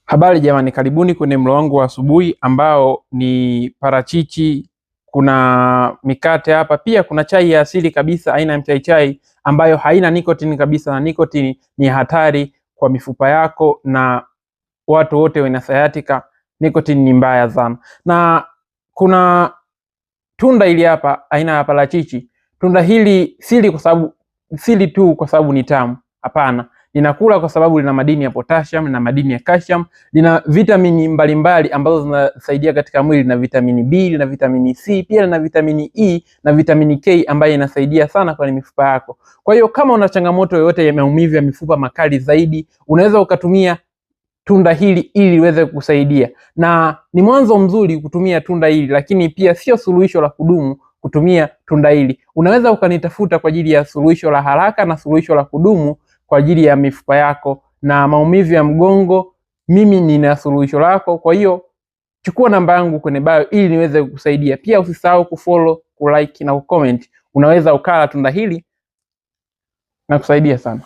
Habari jamani, karibuni kwenye mlo wangu wa asubuhi ambao ni parachichi, kuna mikate hapa, pia kuna chai ya asili kabisa aina ya mchai chai ambayo haina nikotini kabisa, na nikotini ni hatari kwa mifupa yako na watu wote wenye sciatica. Nikotini ni mbaya sana. Na kuna tunda hili hapa aina ya parachichi. Tunda hili sili tu kwa sababu ni tamu, hapana. Ninakula kwa sababu lina madini ya potassium na madini ya calcium, lina vitamini mbalimbali ambazo zinasaidia katika mwili, na vitamini B na vitamini C, pia na vitamini E na vitamini K ambayo inasaidia sana kwa mifupa yako. Kwa hiyo kama una changamoto yoyote ya maumivu ya mifupa makali zaidi, unaweza ukatumia tunda hili ili iweze kukusaidia. Na ni mwanzo mzuri kutumia tunda hili, lakini pia sio suluhisho la kudumu kutumia tunda hili. Unaweza ukanitafuta kwa ajili ya suluhisho la haraka na suluhisho la kudumu kwa ajili ya mifupa yako na maumivu ya mgongo. Mimi nina suluhisho lako. Kwa hiyo chukua namba yangu kwenye bio ili niweze kukusaidia. Pia usisahau kufollow, kulike na kucomment. Unaweza ukala tunda hili na kusaidia sana.